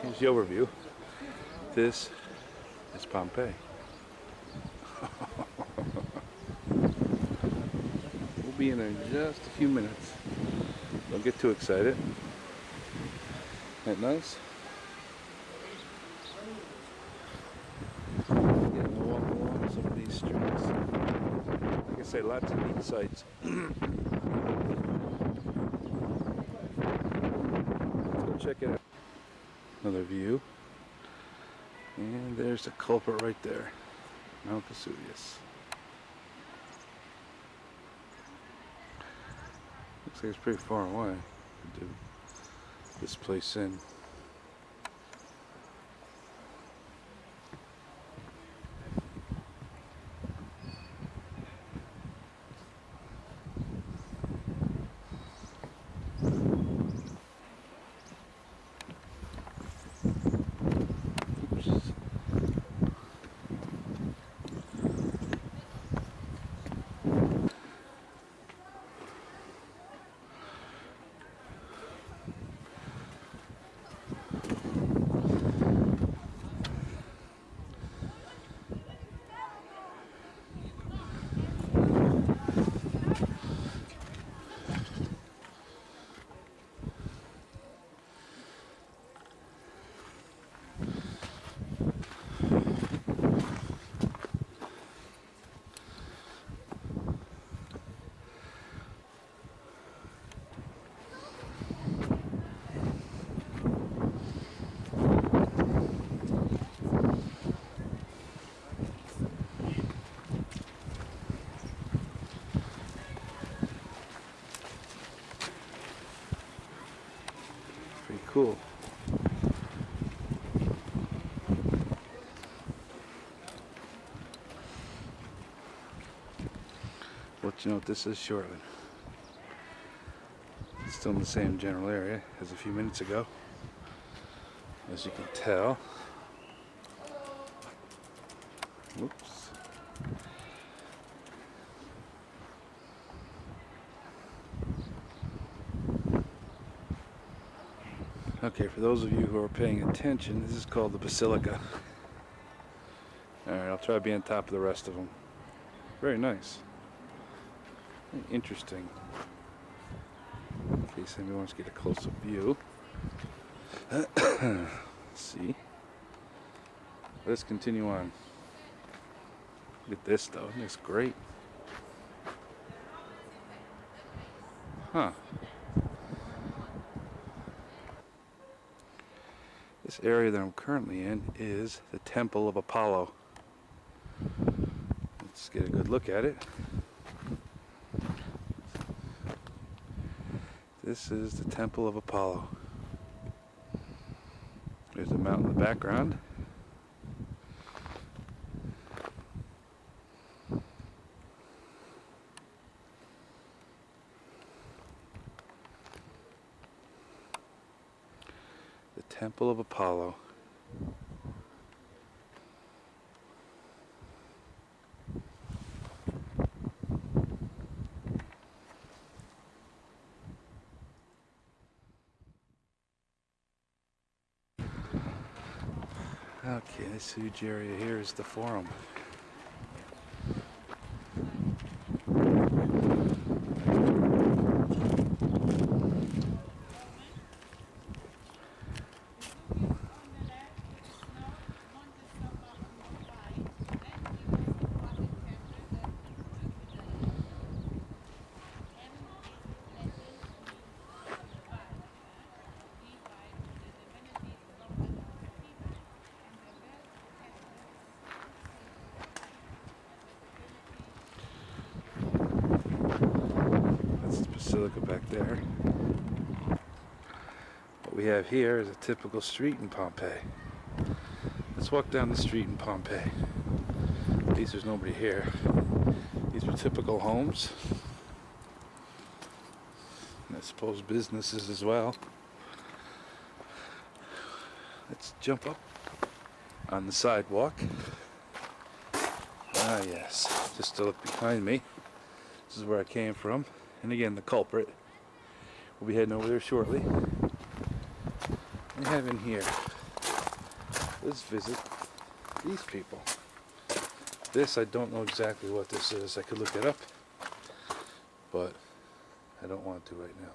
here's the overview. This is Pompeii. We'll be in there in just a few minutes. Don't get too excited. Isn't that nice? Getting to walk along some of these streets. Like I say, lots of neat sights. Let's go check it out. Another view. And there's the culprit right there. Mount Vesuvius. Looks like it's pretty far away to do this place in. Pretty cool. Let you know what this is shortly. It's still in the same general area as a few minutes ago, as you can tell. Whoops. Okay, for those of you who are paying attention, this is called the Basilica. Alright, I'll try to be on top of the rest of them. Very nice. Very interesting. In case anybody wants to get a close-up view. Let's see. Let's continue on. Look at this though, it looks great. Huh. This area that I'm currently in is the Temple of Apollo. Let's get a good look at it. This is the Temple of Apollo. There's a mountain in the background. The Temple of Apollo. Okay, this huge area here is the Forum. Basilica back there. What we have here is a typical street in Pompeii. Let's walk down the street in Pompeii. At least there's nobody here. These are typical homes. And I suppose businesses as well. Let's jump up on the sidewalk. Ah yes, just to look behind me. This is where I came from. And again, the culprit. We'll be heading over there shortly. What do we have in here? let's visit these people. This, I don't know exactly what this is. I could look it up, but I don't want to right now.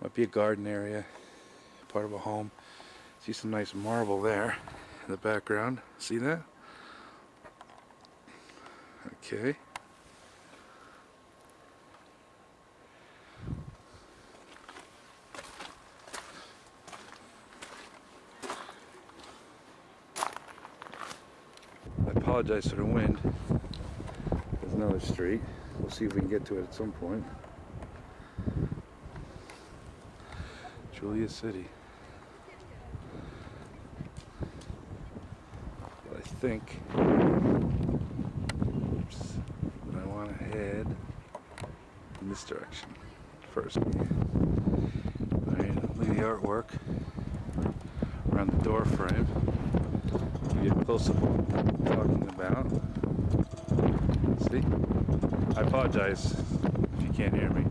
Might be a garden area, part of a home. See some nice marble there in the background. See that? Okay. I apologize for the wind. There's another street. We'll see if we can get to it at some point. Julia City. But I think I want to head in this direction first. Alright, look at the artwork around the door frame. Give you a close up of what I'm talking about. See? I apologize if you can't hear me.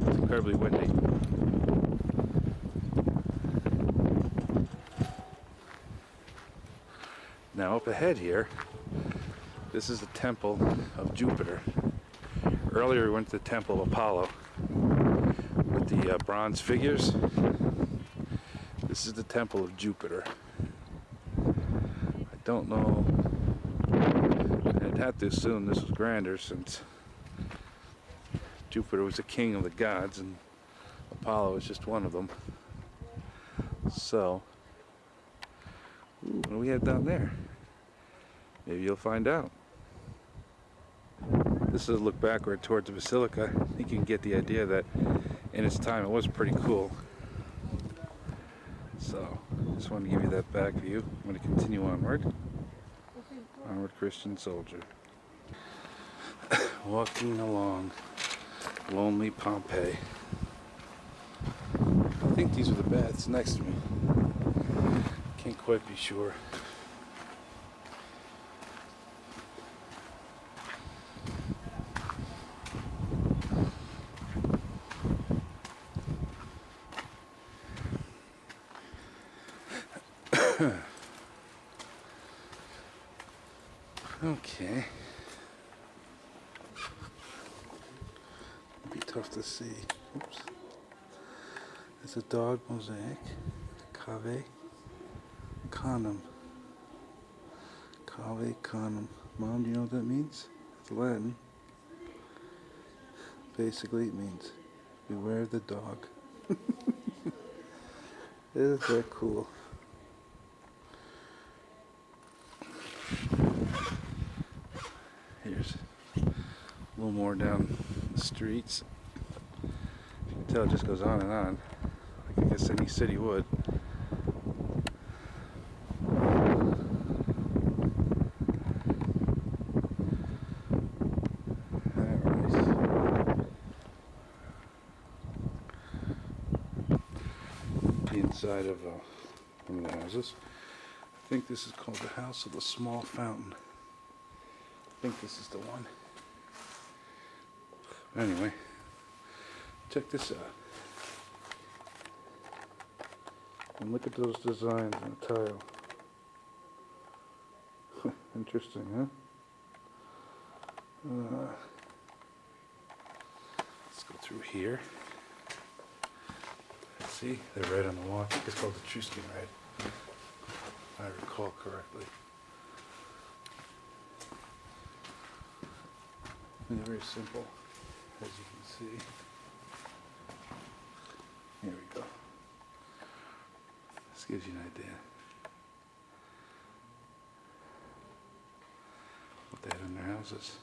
It's incredibly windy. Now up ahead here, this is the temple of Jupiter. Earlier we went to the temple of Apollo with the bronze figures. This is the temple of Jupiter. I don't know, I'd have to assume this was grander since Jupiter was the king of the gods and Apollo is just one of them. So, ooh, what do we have down there? Maybe you'll find out. This is a look backward towards the basilica. I think you can get the idea that in its time it was pretty cool. So, just wanted to give you that back view. I'm going to continue onward. Onward, Christian soldier. Walking along lonely Pompeii. I think these are the baths next to me. Can't quite be sure. Okay. It'd be tough to see. Oops. It's a dog mosaic. Cave Conum. Cave Conum. Mom, do you know what that means? It's Latin. Basically, it means beware the dog. Isn't that cool? Here's a little more down the streets. You can tell it just goes on and on. Like I guess any city would. The inside of one of the houses. I think this is called the House of the Small Fountain. I think this is the one. Anyway, check this out. And look at those designs on the tile. Interesting, huh? Let's go through here. See, they're right on the wall. I think it's called the Etruscan red, if I recall correctly. And they're very simple, as you can see. Here we go. This gives you an idea what they had in their houses.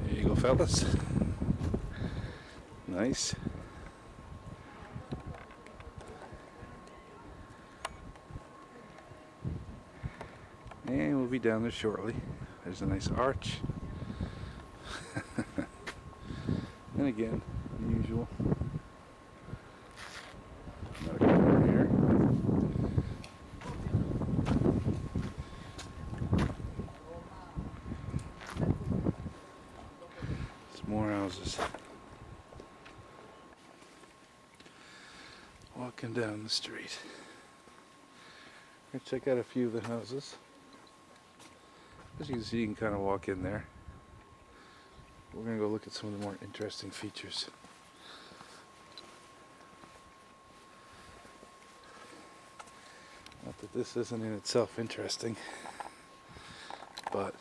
There you go, fellas. Nice. And we'll be down there shortly. There's a nice arch. And again, unusual. Walking down the street. We're gonna check out a few of the houses. As you can see, you can kind of walk in there. We're gonna go look at some of the more interesting features. Not that this isn't in itself interesting, but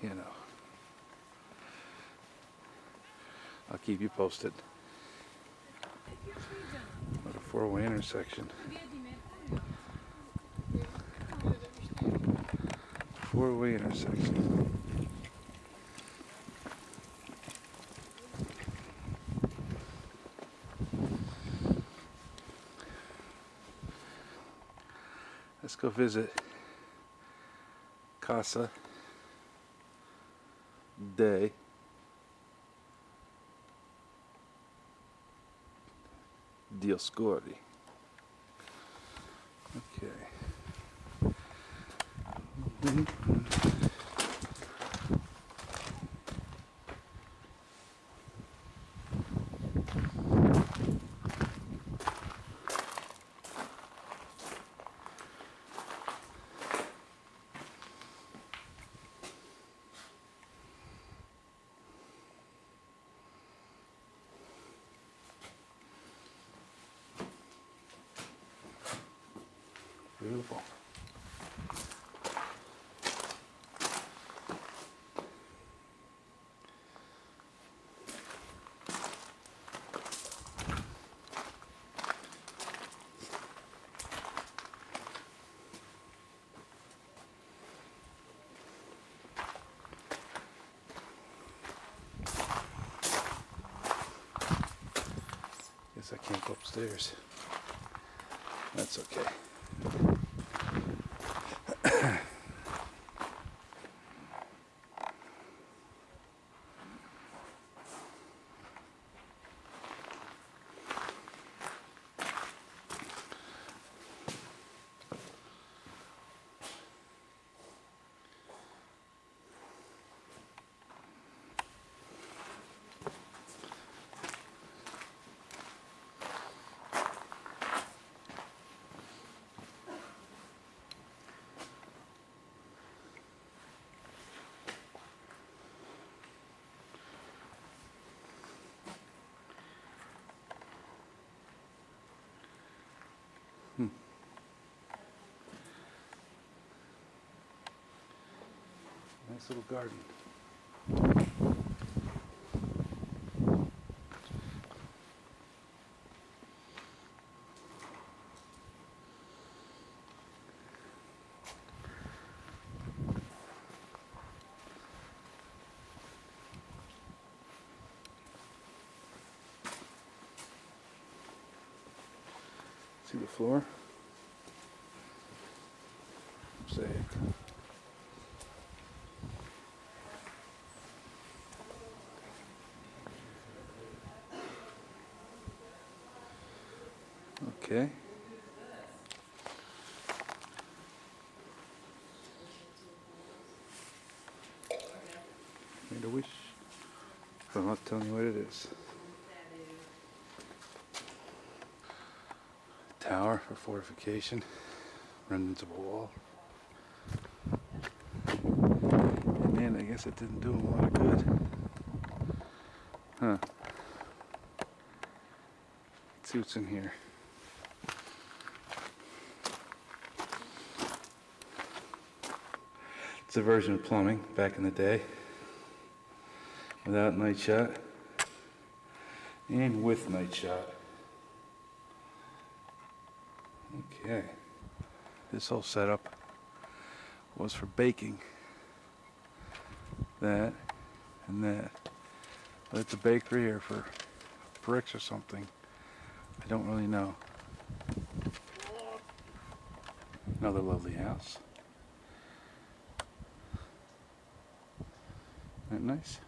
you know, I'll keep you posted. What a four-way intersection. Four-way intersection. Let's go visit Casa de Dioscuri. Okay. Beautiful. Guess I can't go upstairs. That's okay. Nice little garden. See the floor? Say it. Okay. Made a wish, but I'm not telling you what it is. Tower for fortification, remnants of a wall. And man, I guess it didn't do him a lot of good. Huh. Let's see what's in here. It's a version of plumbing back in the day, without night shot and with night shot. Okay, this whole setup was for baking. That and that. But it's a bakery or for bricks or something. I don't really know. Another lovely house. Isn't that nice?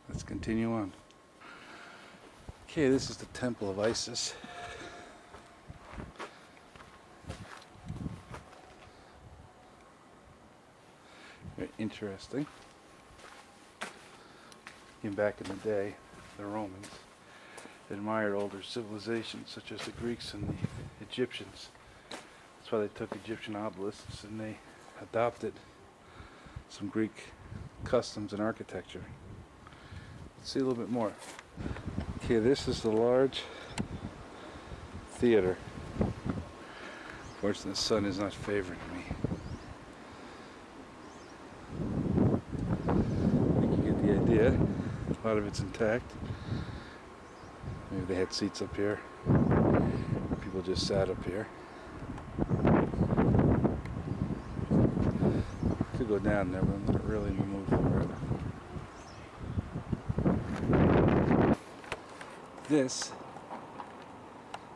Let's continue on. Okay, this is the Temple of Isis. interesting. Back in the day, the Romans admired older civilizations such as the Greeks and the Egyptians. That's why they took Egyptian obelisks and they adopted some Greek customs and architecture. Let's see a little bit more. Okay, this is the large theater. Unfortunately, the sun is not favoring me. I think you get the idea. A lot of it's intact. Maybe they had seats up here. People just sat up here. Could go down there, but I'm not really in the mood for it. This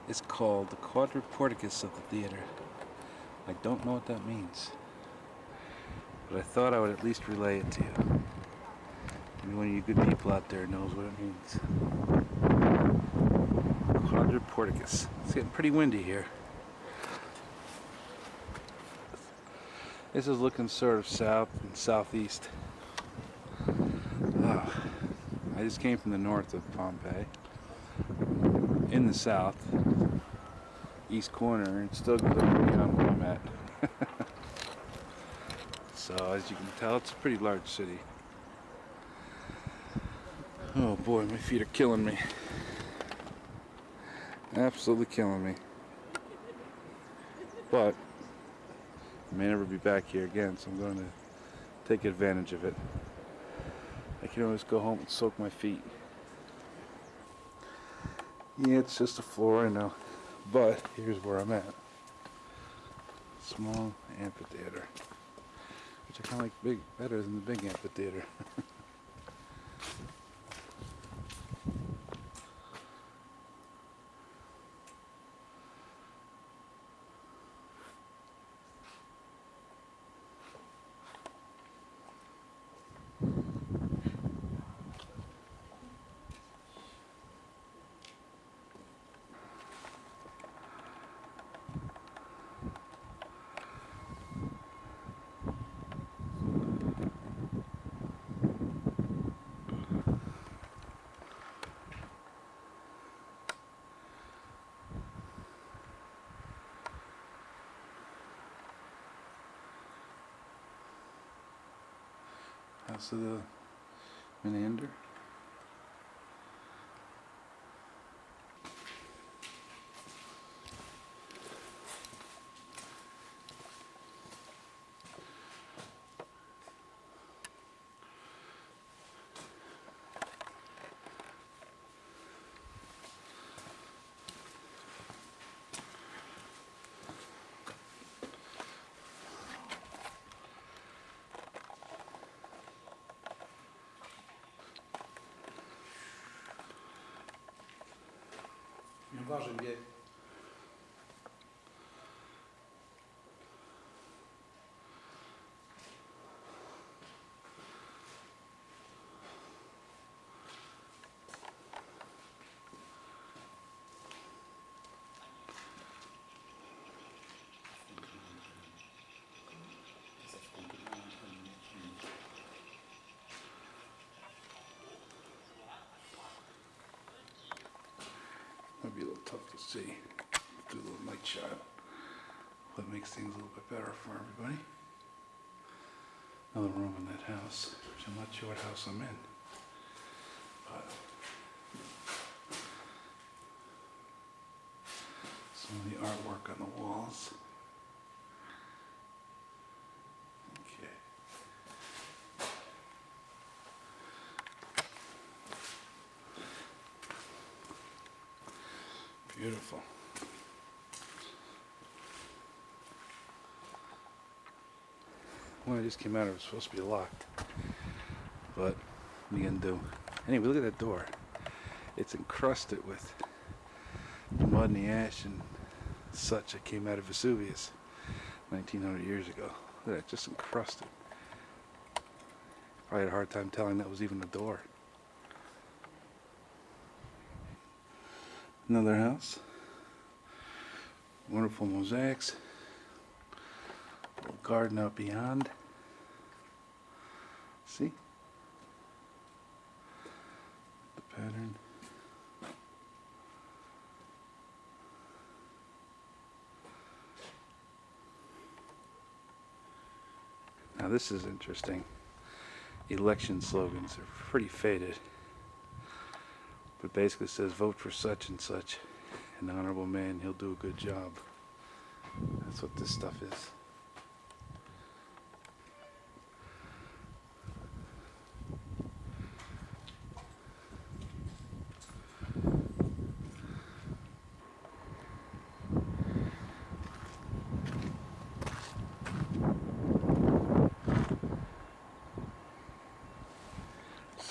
is called the quadriporticus of the theater. I don't know what that means, but I thought I would at least relay it to you. Maybe one of you good people out there knows what it means. Quadriporticus. It's getting pretty windy here. This is looking sort of south and southeast. Oh, I just came from the north of Pompeii. In the south, east corner, and still goes up beyond where I'm at. So as you can tell, it's a pretty large city. Oh boy, my feet are killing me. Absolutely killing me. But I may never be back here again, so I'm going to take advantage of it. I can always go home and soak my feet. Yeah, it's just a floor, I know. But here's where I'm at. Small amphitheater. Which I kind of like better than the big amphitheater. House of the Menander. Uważaj, bieg. Might be a little tough to see. Do a little night shot. That makes things a little bit better for everybody. Another room in that house, which I'm not sure what house I'm in. But some of the artwork on the walls. Okay. Beautiful. When I just came out, it was supposed to be locked. But what are you gonna do? Anyway, look at that door. It's encrusted with the mud and the ash and such that came out of Vesuvius 1900 years ago. Look at that, just encrusted. Probably had a hard time telling that was even a door. Another house. Wonderful mosaics. A little garden out beyond. pattern. Now this is interesting. Election slogans are pretty faded, but basically says vote for such and such, an honorable man, he'll do a good job. That's what this stuff is.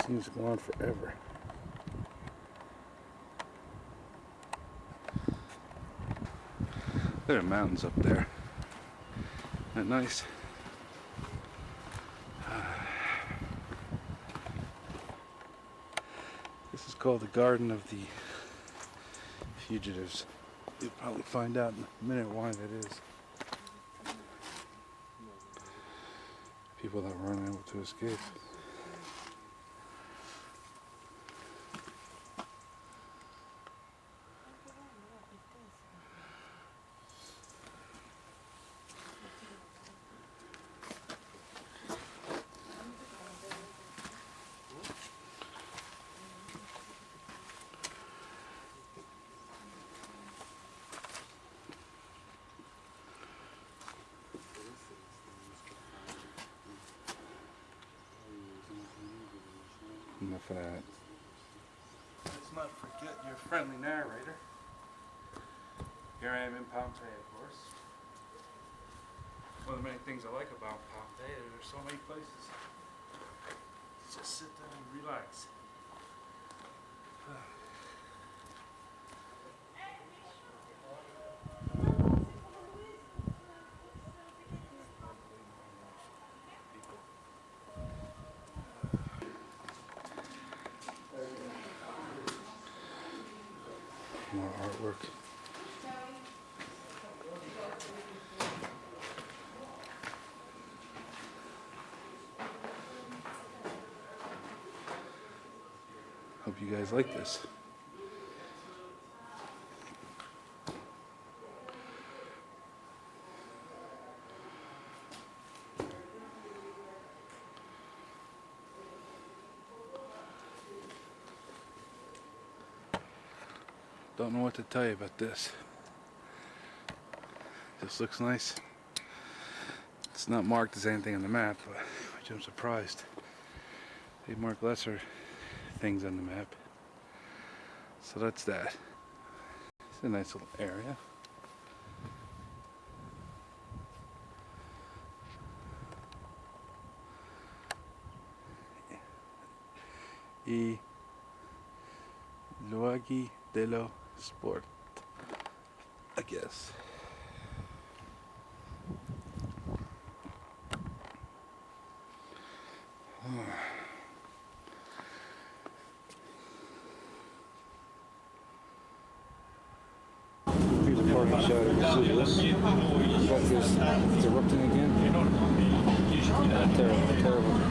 Seems to go on forever. There are mountains up there. Isn't that nice? This is called the Garden of the Fugitives. You'll probably find out in a minute why that is. People that were unable to escape. Enough of that. Let's not forget your friendly narrator. Here I am in Pompeii, of course. One of the many things I like about Pompeii is there's so many places. Just sit down and relax. More artwork. Hope you guys like this. Don't know what to tell you about this. This looks nice. It's not marked as anything on the map, which I'm surprised. They mark lesser things on the map. So that's that. It's a nice little area. I luoghi dello sport, I guess. Here's a parking shot of Vesuvius. It's erupting again. Terrible, terrible.